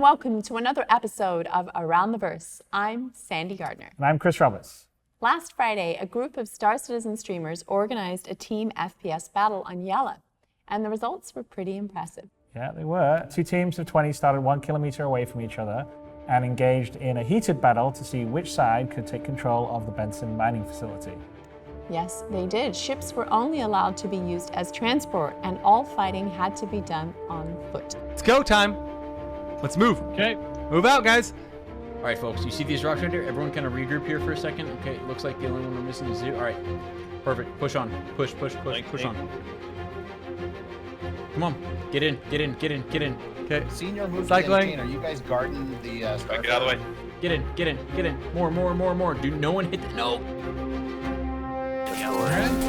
welcome to another episode of Around the Verse. I'm Sandy Gardner. And I'm Chris Roberts. Last Friday, a group of Star Citizen streamers organized a team FPS battle on Yela, and the results were pretty impressive. Yeah, they were. 2 teams of 20 started 1 kilometer away from each other and engaged in a heated battle to see which side could take control of the Benson mining facility. Yes, they did. Ships were only allowed to be used as transport, and all fighting had to be done on foot. It's go time. Let's move. Okay. Move out, guys. All right, folks. You see these rocks right there? Everyone kind of regroup here for a second. Okay, looks like the only one we're missing is you. All right. Perfect. Push on. Push on. Come on. Get in. Okay. Senior move Cycling. Are you guys guarding the Star? Get out of the way. Get in. More. Dude, no one hit the... No.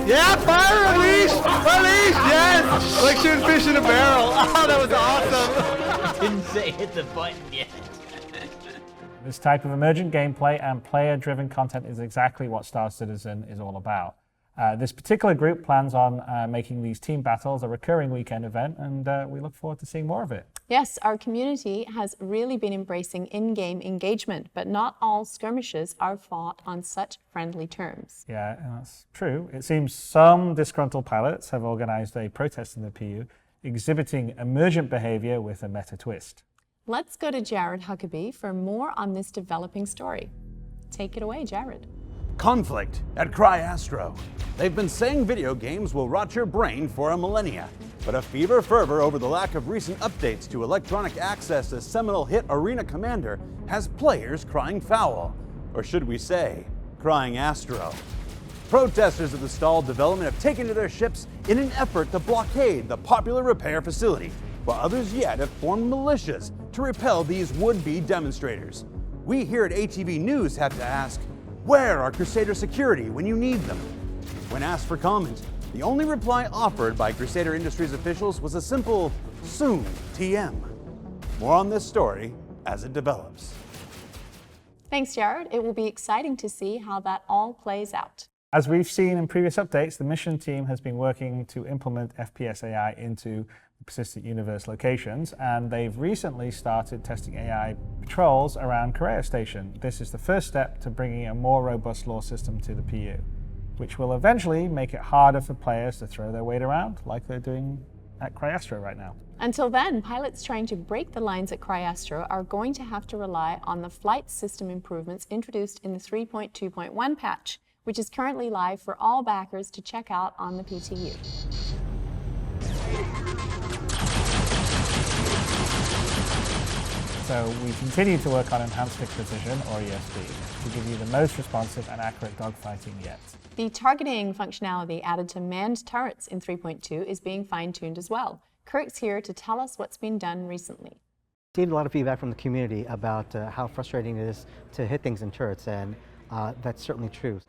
Yeah, fire release! Yes! Like shooting fish in a barrel. Oh, that was awesome. Didn't say hit the button yet. This type of emergent gameplay and player-driven content is exactly what Star Citizen is all about. This particular group plans on making these team battles a recurring weekend event, and we look forward to seeing more of it. Yes, our community has really been embracing in-game engagement, but not all skirmishes are fought on such friendly terms. Yeah, that's true. It seems some disgruntled pilots have organized a protest in the PU, exhibiting emergent behavior with a meta twist. Let's go to Jared Huckabee for more on this developing story. Take it away, Jared. Conflict at CryAstro. They've been saying video games will rot your brain for a millennia, but a fever fervor over the lack of recent updates to electronic access to seminal hit Arena Commander has players crying foul. Or should we say, crying Astro. Protesters of the stalled development have taken to their ships in an effort to blockade the popular repair facility, while others yet have formed militias to repel these would-be demonstrators. We here at ATV News have to ask, where are Crusader security when you need them? When asked for comment, the only reply offered by Crusader Industries officials was a simple, soon, TM. More on this story as it develops. Thanks, Jared. It will be exciting to see how that all plays out. As we've seen in previous updates, the mission team has been working to implement FPS AI into persistent universe locations, and they've recently started testing AI patrols around Korea Station. This is the first step to bringing a more robust lore system to the PU, which will eventually make it harder for players to throw their weight around like they're doing at CryAstro right now. Until then, pilots trying to break the lines at CryAstro are going to have to rely on the flight system improvements introduced in the 3.2.1 patch, which is currently live for all backers to check out on the PTU. So we continue to work on enhanced stick precision, or ESP, to give you the most responsive and accurate dogfighting yet. The targeting functionality added to manned turrets in 3.2 is being fine-tuned as well. Kirk's here to tell us what's been done recently. Received a lot of feedback from the community about how frustrating it is to hit things in turrets, and that's certainly true.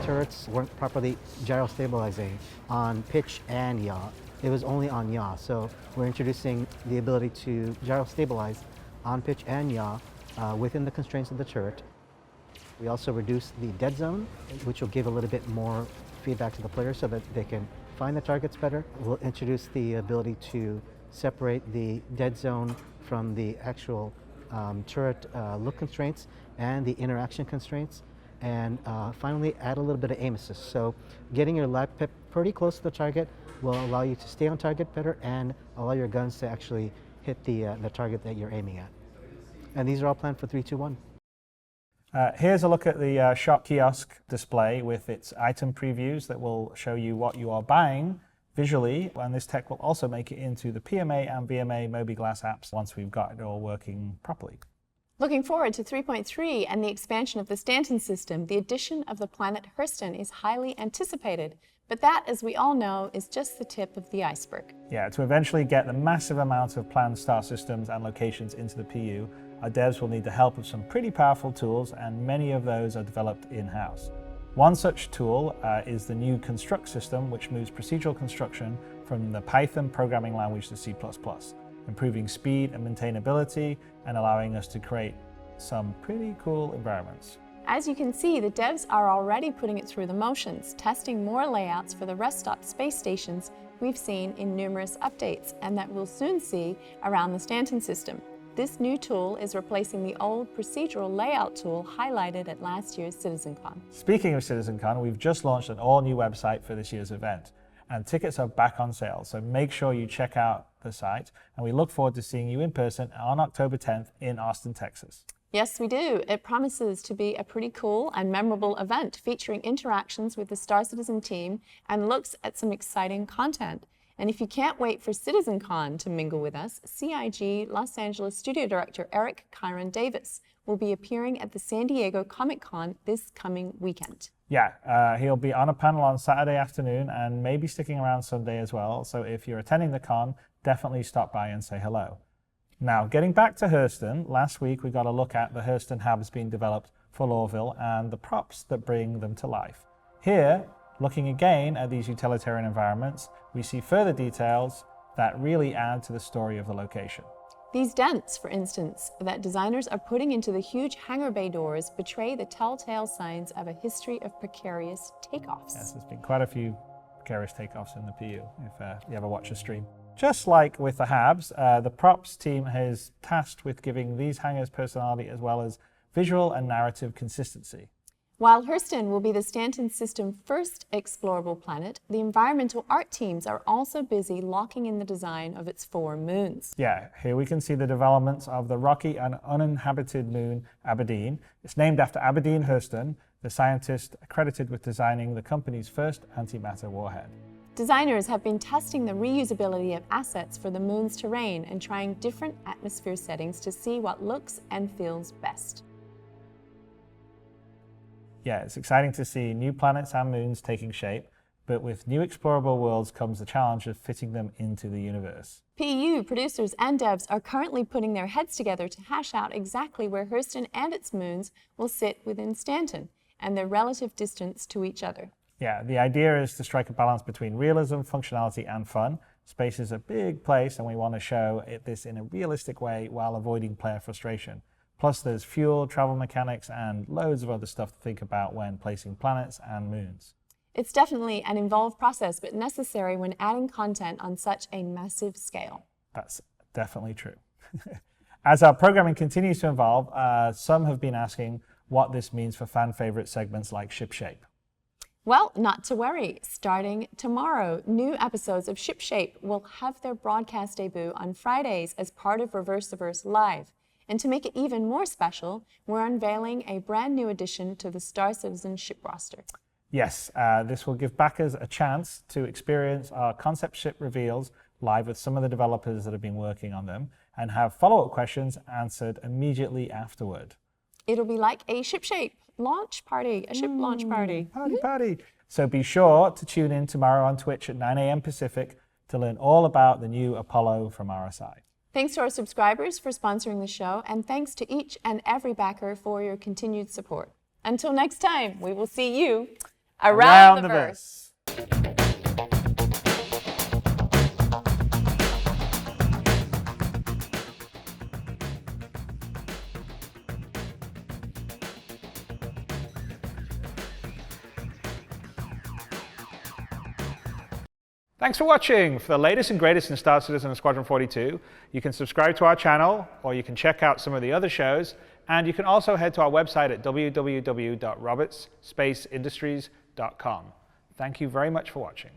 Turrets weren't properly gyro-stabilizing on pitch and yaw. It was only on yaw, so we're introducing the ability to gyro-stabilize on pitch and yaw within the constraints of the turret. We also reduced the dead zone, which will give a little bit more feedback to the player so that they can find the targets better. We'll introduce the ability to separate the dead zone from the actual turret look constraints and the interaction constraints. And finally, add a little bit of aim assist. So getting your live pip pretty close to the target will allow you to stay on target better and allow your guns to actually hit the target that you're aiming at. And these are all planned for 3-2-1. Here's a look at the shop kiosk display with its item previews that will show you what you are buying visually, and this tech will also make it into the PMA and VMA mobiGlas apps once we've got it all working properly. Looking forward to 3.3 and the expansion of the Stanton system, the addition of the planet Hurston is highly anticipated. But that, as we all know, is just the tip of the iceberg. Yeah, to eventually get the massive amount of planned star systems and locations into the PU, our devs will need the help of some pretty powerful tools, and many of those are developed in-house. One such tool is the new Construct system, which moves procedural construction from the Python programming language to C++, improving speed and maintainability and allowing us to create some pretty cool environments. As you can see, the devs are already putting it through the motions, testing more layouts for the rest stop space stations we've seen in numerous updates and that we'll soon see around the Stanton system. This new tool is replacing the old procedural layout tool highlighted at last year's CitizenCon. Speaking of CitizenCon, we've just launched an all-new website for this year's event, and tickets are back on sale, so make sure you check out the site, and we look forward to seeing you in person on October 10th in Austin, Texas. Yes, we do. It promises to be a pretty cool and memorable event featuring interactions with the Star Citizen team and looks at some exciting content. And if you can't wait for CitizenCon to mingle with us, CIG Los Angeles Studio Director Eric Kyron Davis will be appearing at the San Diego Comic-Con this coming weekend. Yeah, he'll be on a panel on Saturday afternoon and maybe sticking around Sunday as well. So if you're attending the con, definitely stop by and say hello. Now, getting back to Hurston, last week we got a look at the Hurston habs being developed for Lorville and the props that bring them to life. Here, looking again at these utilitarian environments, we see further details that really add to the story of the location. These dents, for instance, that designers are putting into the huge hangar bay doors betray the telltale signs of a history of precarious takeoffs. Yes, there's been quite a few precarious takeoffs in the PU, if you ever watch a stream. Just like with the habs, the props team is tasked with giving these hangars personality as well as visual and narrative consistency. While Hurston will be the Stanton system's first explorable planet, the environmental art teams are also busy locking in the design of its 4 moons. Yeah, here we can see the developments of the rocky and uninhabited moon Aberdeen. It's named after Aberdeen Hurston, the scientist credited with designing the company's first antimatter warhead. Designers have been testing the reusability of assets for the moon's terrain and trying different atmosphere settings to see what looks and feels best. Yeah, it's exciting to see new planets and moons taking shape, but with new explorable worlds comes the challenge of fitting them into the universe. PU producers and devs are currently putting their heads together to hash out exactly where Hurston and its moons will sit within Stanton and their relative distance to each other. Yeah, the idea is to strike a balance between realism, functionality, and fun. Space is a big place, and we want to show this in a realistic way while avoiding player frustration. Plus, there's fuel, travel mechanics, and loads of other stuff to think about when placing planets and moons. It's definitely an involved process, but necessary when adding content on such a massive scale. That's definitely true. As our programming continues to evolve, some have been asking what this means for fan favorite segments like Shipshape. Well, not to worry. Starting tomorrow, new episodes of Shipshape will have their broadcast debut on Fridays as part of Reverse the Verse Live. And to make it even more special, we're unveiling a brand new addition to the Star Citizen ship roster. Yes, this will give backers a chance to experience our concept ship reveals live with some of the developers that have been working on them and have follow-up questions answered immediately afterward. It'll be like a Shipshape launch party, a ship launch party. Party. So be sure to tune in tomorrow on Twitch at 9 a.m. Pacific to learn all about the new Apollo from RSI. Thanks to our subscribers for sponsoring the show, and thanks to each and every backer for your continued support. Until next time, we will see you around the verse. Thanks for watching. For the latest and greatest in Star Citizen and Squadron 42, you can subscribe to our channel, or you can check out some of the other shows, and you can also head to our website at www.robertsspaceindustries.com. Thank you very much for watching.